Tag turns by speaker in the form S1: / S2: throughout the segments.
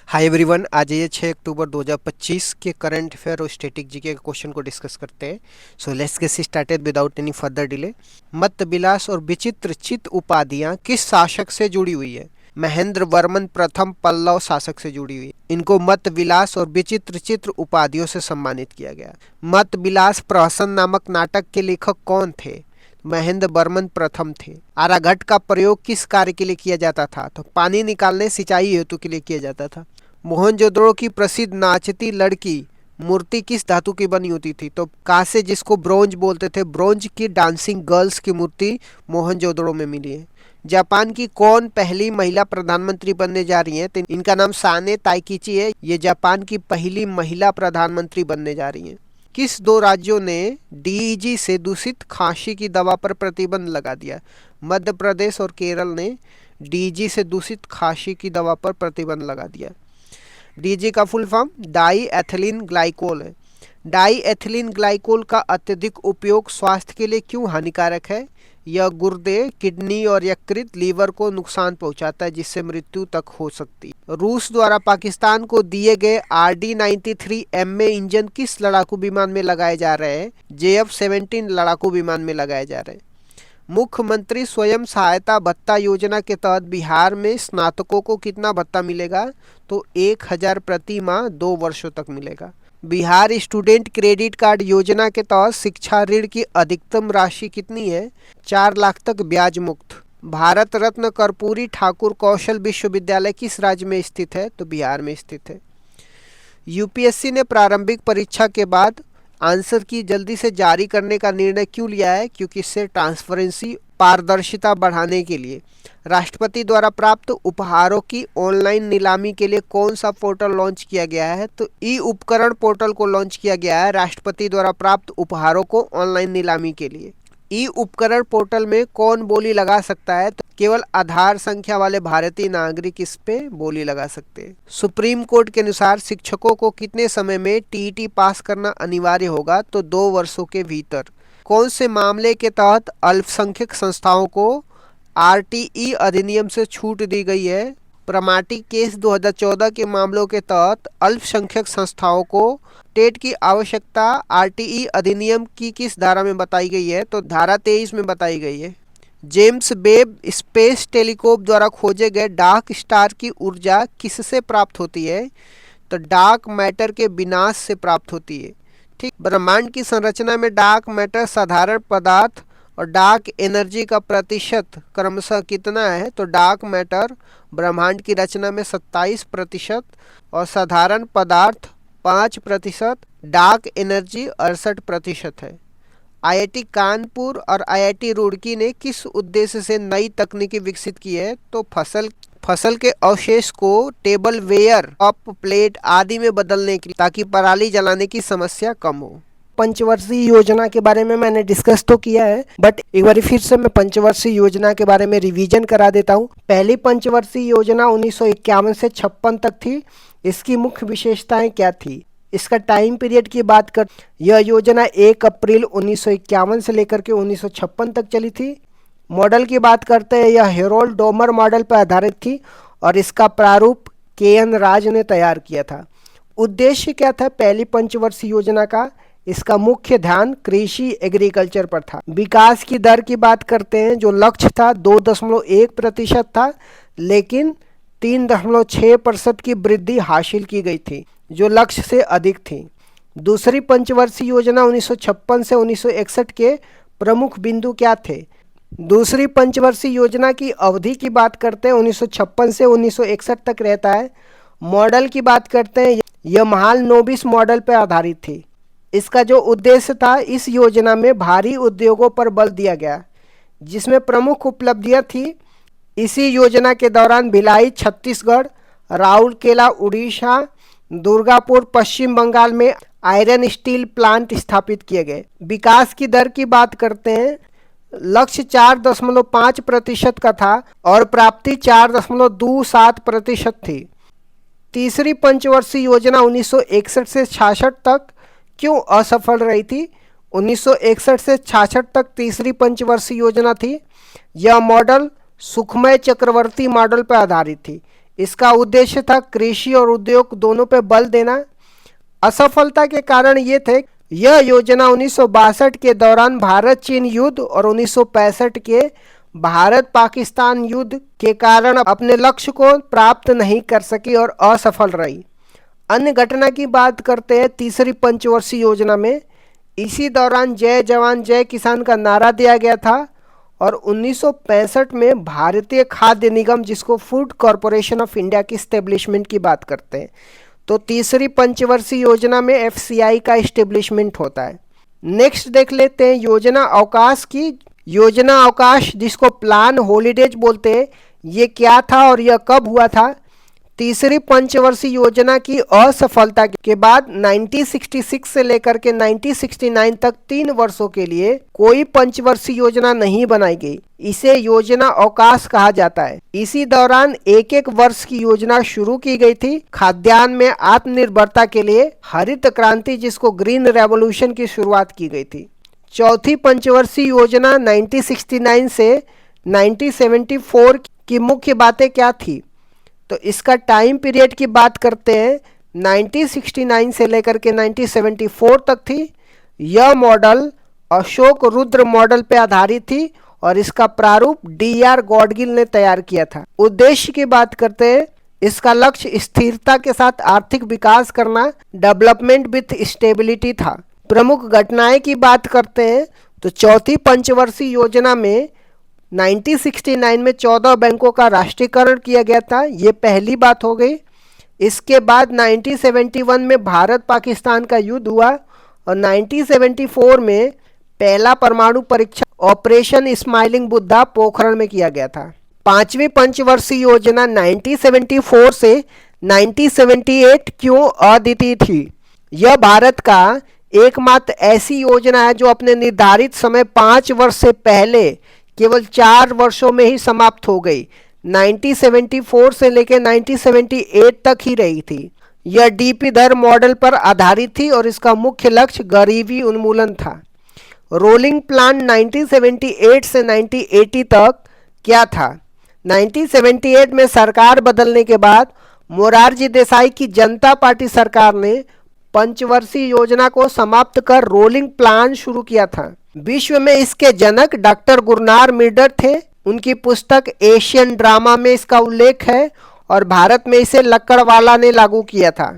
S1: Hi everyone, आज ये 6 अक्टूबर 2025 के करंट अफेयर और स्टैटिक जीके के क्वेश्चन को डिस्कस करते हैं। So let's get started without any further delay. मत विलास और विचित्र चित्त उपाधियां किस शासक से जुड़ी हुई है? महेंद्र वर्मन प्रथम पल्लव शासक से जुड़ी हुई है। इनको मत विलास और विचित्र चित्र उपाधियों से सम्मानित किया गया। मत विलास प्रहसन नामक नाटक के लेखक कौन थे? महेंद्र वर्मन प्रथम थे। आराघट का प्रयोग किस कार्य के लिए किया जाता था? तो पानी निकालने, सिंचाई हेतु के लिए किया जाता था। मोहनजोदड़ो की प्रसिद्ध नाचती लड़की मूर्ति किस धातु की बनी होती थी? तो कांसे, जिसको ब्रोंज बोलते थे, ब्रोंज की डांसिंग गर्ल्स की मूर्ति मोहनजोदड़ो में मिली है। जापान की कौन पहली महिला प्रधानमंत्री बनने जा रही हैं? तो इनका नाम साने ताइकीची है। ये जापान की पहली महिला प्रधानमंत्री बनने जा रही हैं। किस दो राज्यों ने डीईजी से दूषित खांसी की दवा पर प्रतिबंध लगा दिया? मध्य प्रदेश और केरल ने डीईजी से दूषित खांसी की दवा पर प्रतिबंध लगा दिया। डीईजी का full form diethylene glycol है। डाई एथिलीन ग्लाइकोल का अत्यधिक उपयोग स्वास्थ्य के लिए क्यों हानिकारक है? यह गुर्दे, किडनी और यकृत, लीवर को नुकसान पहुंचाता है, जिससे मृत्यु तक हो सकती है। रूस द्वारा पाकिस्तान को दिए गए RD-93 MA इंजन किस लड़ाकू विमान में लगाए जा रहे हैं? JF-17 लड़ाकू विमान में लगाए जा रहे हैं। मुख्यमंत्री स्वयं सहायता भत्ता योजना के तहत बिहार में स्नातकों को कितना भत्ता मिलेगा? तो 1000 प्रति माह 2 वर्षों तक मिलेगा। बिहार स्टूडेंट क्रेडिट कार्ड योजना के तहत शिक्षा ऋण की अधिकतम राशि कितनी है? 4 लाख तक ब्याज मुक्त। भारत रत्न कर्पूरी ठाकुर कौशल विश्वविद्यालय किस राज्य में स्थित है? तो बिहार में स्थित है। यूपीएससी ने प्रारंभिक परीक्षा के बाद आंसर की जल्दी से जारी करने का निर्णय क्यों लिया है? क्योंकि इससे ट्रांसपेरेंसी, पारदर्शिता बढ़ाने के लिए। राष्ट्रपति द्वारा प्राप्त उपहारों की ऑनलाइन नीलामी के लिए कौन सा पोर्टल लॉन्च किया गया है? तो ई उपकरण पोर्टल को लॉन्च किया गया है राष्ट्रपति द्वारा प्राप्त उपहारों को ऑनलाइन नीलामी के लिए। ई उपकरण पोर्टल में कौन बोली लगा सकता है? तो केवल आधार संख्या वाले भारतीय नागरिक इस पे बोली लगा सकते हैं। सुप्रीम कोर्ट के अनुसार शिक्षकों को कितने समय में टीईटी पास करना अनिवार्य होगा? तो 2 वर्षों के भीतर। कौन से मामले के तहत अल्पसंख्यक संस्थाओं को RTE अधिनियम से छूट दी गई है? प्रमाटी केस 2014 के मामलों के तहत अल्पसंख्यक संस्थाओं को टेट की आवश्यकता RTE अधिनियम की किस धारा में बताई गई है? तो धारा 23 में बताई गई है। जेम्स वेब स्पेस टेलीस्कोप द्वारा खोजे गए डार्क स्टार की ऊर्जा किससे प्राप्त होती है? तो डार्क मैटर के विनाश से प्राप्त होती है। ठीक, ब्रह्मांड की संरचना में डार्क मैटर, साधारण पदार्थ और डार्क एनर्जी का प्रतिशत क्रमशः कितना है? तो डार्क मैटर ब्रह्मांड की रचना में 27% और साधारण पदार्थ 5%, डार्क एनर्जी 68% है। IIT कानपुर और IIT रुड़की ने किस उद्देश्य से नई तकनीकी विकसित की है? तो फसल के अवशेष को टेबल वेयर, कप, प्लेट आदि में बदलने की, ताकि पराली जलाने की समस्या कम हो। पंचवर्षीय योजना के बारे में मैंने डिस्कस तो किया है, बट एक बार फिर से मैं पंचवर्षीय योजना के बारे में रिवीजन करा देता हूँ। पहली पंचवर्षीय योजना 1951 से 56 तक थी। इसकी मुख्य विशेषताएं क्या थी? इसका टाइम पीरियड की बात कर, यह योजना 1 अप्रैल 1951 से लेकर के 1956 तक चली थी। मॉडल की बात करते हैं, यह हेरोल्ड डोमर मॉडल पर आधारित थी और इसका प्रारूप KN राज ने तैयार किया था। उद्देश्य क्या था पहली पंचवर्षीय योजना का? इसका मुख्य ध्यान कृषि, एग्रीकल्चर पर था। विकास की दर की बात करते हैं, जो लक्ष्य था 2.1% था, लेकिन 3.6% की वृद्धि हासिल की गई थी, जो लक्ष्य से अधिक थी। दूसरी पंचवर्षीय योजना 1956 से 1961 के प्रमुख बिंदु क्या थे? दूसरी पंचवर्षीय योजना की अवधि की बात करते हैं, 1956 से 1961 तक रहता है। मॉडल की बात करते हैं, यह महालनोबिस मॉडल पर आधारित थी। इसका जो उद्देश्य था, इस योजना में भारी उद्योगों पर बल दिया गया, जिसमें प्रमुख उपलब्धियां थी। इसी योजना के दौरान भिलाई छत्तीसगढ़, राउरकेला उड़ीसा, दुर्गापुर पश्चिम बंगाल में आयरन स्टील प्लांट स्थापित किए गए। विकास की दर की बात करते हैं, लक्ष्य 4.5% का था और प्राप्ति 4.27% थी। तीसरी पंचवर्षीय योजना 1961 से 66 तक क्यों असफल रही थी? 1961 से 66 तक तीसरी पंचवर्षीय योजना थी। यह मॉडल सुखमय चक्रवर्ती मॉडल पर आधारित थी। इसका उद्देश्य था कृषि और उद्योग दोनों पे बल देना। असफलता के कारण ये थे, यह योजना 1962 के दौरान भारत चीन युद्ध और 1965 के भारत पाकिस्तान युद्ध के कारण अपने लक्ष्य को प्राप्त नहीं कर सकी और असफल रही। अन्य घटना की बात करते हैं तीसरी पंचवर्षीय योजना में। इसी दौरान जय जवान जय किसान का नारा दिया गया था और 1965 में भारतीय खाद्य निगम, जिसको फूड कॉरपोरेशन ऑफ इंडिया की स्टेब्लिशमेंट की बात करते हैं, तो तीसरी पंचवर्षीय योजना में एफसीआई का इस्टेब्लिशमेंट होता है। नेक्स्ट देख लेते हैं योजना अवकाश की। योजना अवकाश, जिसको प्लान हॉलीडेज बोलते हैं, ये क्या था और यह कब हुआ था? तीसरी पंचवर्षीय योजना की असफलता के बाद 1966 से लेकर के 1969 तक 3 वर्षों के लिए कोई पंचवर्षीय योजना नहीं बनाई गई। इसे योजना अवकाश कहा जाता है। इसी दौरान एक एक वर्ष की योजना शुरू की गई थी। खाद्यान्न में आत्मनिर्भरता के लिए हरित क्रांति, जिसको ग्रीन रेवोल्यूशन की शुरुआत की गई थी। चौथी पंचवर्षीय योजना 1969 से 1974 की मुख्य बातें क्या थी? तो इसका टाइम पीरियड की बात करते हैं, 1969 से लेकर के 1974 तक थी। यह मॉडल अशोक रुद्र मॉडल पर आधारित थी और इसका प्रारूप DR गॉडगिल ने तैयार किया था। उद्देश्य की बात करते हैं, इसका लक्ष्य स्थिरता के साथ आर्थिक विकास करना, डेवलपमेंट विथ स्टेबिलिटी था। प्रमुख घटनाएं की बात करते हैं तो चौथी पंचवर्षीय योजना में 1969 में 14 बैंकों का राष्ट्रीयकरण किया गया था। ये पहली बात हो गई। इसके बाद 1971 में भारत पाकिस्तान का युद्ध हुआ और 1974 में पहला परमाणु परीक्षण ऑपरेशन स्माइलिंग बुद्धा पोखरण में किया गया था। पांचवी पंचवर्षीय योजना 1974 से 1978 क्यों अद्वितीय थी? यह भारत का एकमात्र ऐसी योजना है जो अपने निर्धारित समय 5 वर्ष से पहले केवल 4 वर्षों में ही समाप्त हो गई। 1974 से लेकर 1978 तक ही रही थी। यह DP दर मॉडल पर आधारित थी और इसका मुख्य लक्ष्य गरीबी उन्मूलन था। रोलिंग प्लान 1978 से 1980 तक क्या था? 1978 में सरकार बदलने के बाद मोरारजी देसाई की जनता पार्टी सरकार ने पंचवर्षीय योजना को समाप्त कर रोलिंग प्लान शुरू किया था। विश्व में इसके जनक डॉक्टर गुरनार मिर्डर थे। उनकी पुस्तक एशियन ड्रामा में इसका उल्लेख है और भारत में इसे लक्कड़वाला ने लागू किया था।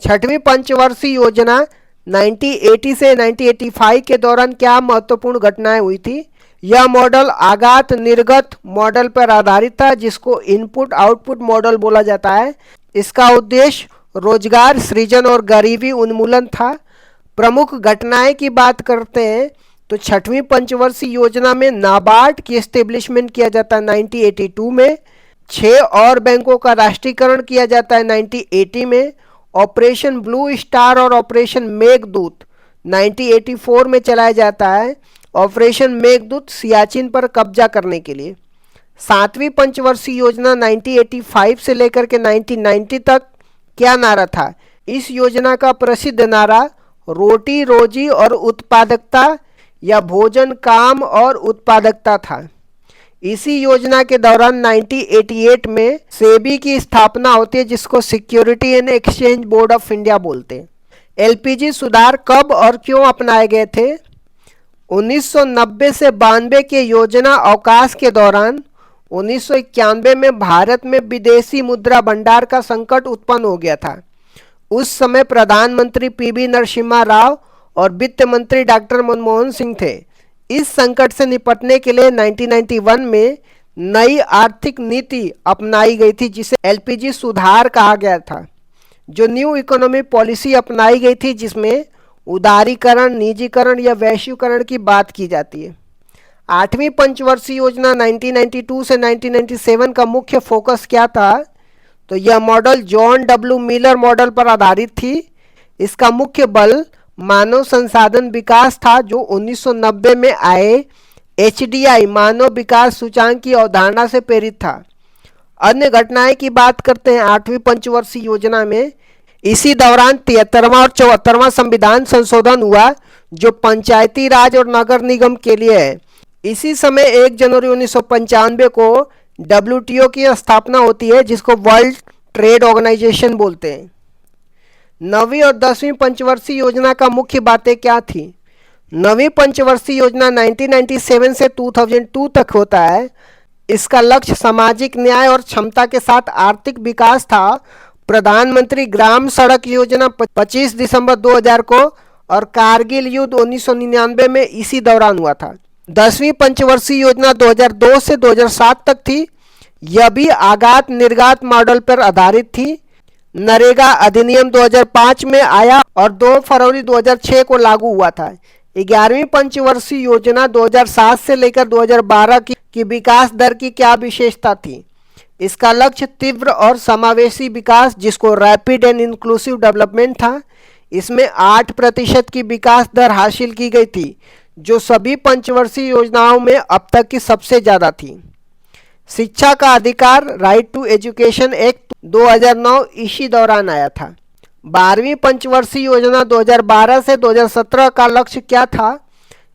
S1: छठवीं पंचवर्षीय योजना 1980 से 1985 के दौरान क्या महत्वपूर्ण घटनाएं हुई थी? यह मॉडल आगात निर्गत मॉडल पर आधारित था, जिसको इनपुट आउटपुट मॉडल बोला जाता है। इसका उद्देश्य रोजगार सृजन और गरीबी उन्मूलन था। प्रमुख घटनाएं की बात करते हैं तो छठवीं पंचवर्षीय योजना में नाबार्ड की एस्टेब्लिशमेंट किया जाता है 1982 में। 6 और बैंकों का राष्ट्रीयकरण किया जाता है 1980 में। ऑपरेशन ब्लू स्टार और ऑपरेशन मेघदूत 1984 में चलाया जाता है। ऑपरेशन मेघदूत सियाचिन पर कब्जा करने के लिए। 7वीं पंचवर्षीय योजना 1985 से लेकर के 1990 तक क्या नारा था? इस योजना का प्रसिद्ध नारा रोटी रोजी और उत्पादकता या भोजन काम और उत्पादकता था। इसी योजना के दौरान 1988 में सेबी की स्थापना होती है, जिसको security and exchange board of India बोलते हैं। LPG सुधार कब और क्यों अपनाए गए थे? 1990 से 92 के योजना अवकाश के दौरान 1991 में भारत में विदेशी मुद्रा भंडार का संकट उत्पन्न हो गया था। उस समय प्रधानमंत्री PV नरसिम्हा राव और वित्त मंत्री डॉक्टर मनमोहन सिंह थे। इस संकट से निपटने के लिए 1991 में नई आर्थिक नीति अपनाई गई थी, जिसे LPG सुधार कहा गया था। जो न्यू इकोनॉमी पॉलिसी अपनाई गई थी, जिसमें उदारीकरण, निजीकरण या वैश्वीकरण की बात की जाती है। 8वीं पंचवर्षीय योजना 1992 से 1997 का मुख्य फोकस क्या था? तो यह model John W Miller model पर आधारित थी। इसका मुख्य बल मानव संसाधन विकास था, जो 1990 में आए HDI मानव विकास सूचांक की अवधारणा से प्रेरित था। अन्य घटनाएं की बात करते हैं 8वीं पंचवर्षीय योजना में। इसी दौरान 73वां और 74वां संविधान संशोधन हुआ, जो पंचायती राज और नगर निगम के लिए है। इसी समय 1 जनवरी 1995 को WTO की स्थापना होती है, जिसको वर्ल्ड ट्रेड ऑर्गेनाइजेशन बोलते हैं। 9वीं और 10वीं पंचवर्षीय योजना का मुख्य बातें क्या थी? 9वीं पंचवर्षीय योजना 1997 से 2002 तक होता है। इसका लक्ष्य सामाजिक न्याय और क्षमता के साथ आर्थिक विकास था। प्रधानमंत्री ग्राम सड़क योजना 25 दिसंबर 2000 को और कारगिल युद्ध 1999 में इसी दौरान हुआ था। 10वीं पंचवर्षीय योजना 2002 से 2007 तक थी। यह भी आगात निर्गात मॉडल पर आधारित थी। नरेगा अधिनियम 2005 में आया और 2 फरवरी 2006 को लागू हुआ था। 11वीं पंचवर्षीय योजना 2007 से लेकर 2012 की विकास दर की क्या विशेषता थी? इसका लक्ष्य तीव्र और समावेशी विकास, जिसको रैपिड एंड इंक्लूसिव डेवलपमेंट था। इसमें 8% की विकास दर हासिल की गई थी, जो सभी पंचवर्षीय योजनाओं में अब तक की सबसे ज़्यादा थी। शिक्षा का अधिकार, राइट टू एजुकेशन एक्ट 2009 इसी दौरान आया था। 12वीं पंचवर्षीय योजना 2012 से 2017 का लक्ष्य क्या था?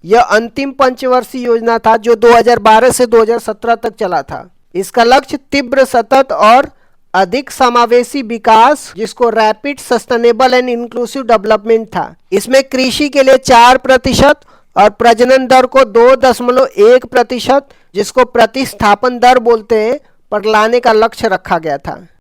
S1: यह अंतिम पंचवर्षीय योजना था जो 2012 से 2017 तक चला था। इसका लक्ष्य तीव्र, सतत और अधिक समावेशी विकास, जिसको rapid sustainable and inclusive development था। इसमें कृषि के लिए 4% और प्रजनन दर को 2.1%, जिसको प्रतिस्थापन दर बोलते हैं, पर लाने का लक्ष्य रखा गया था।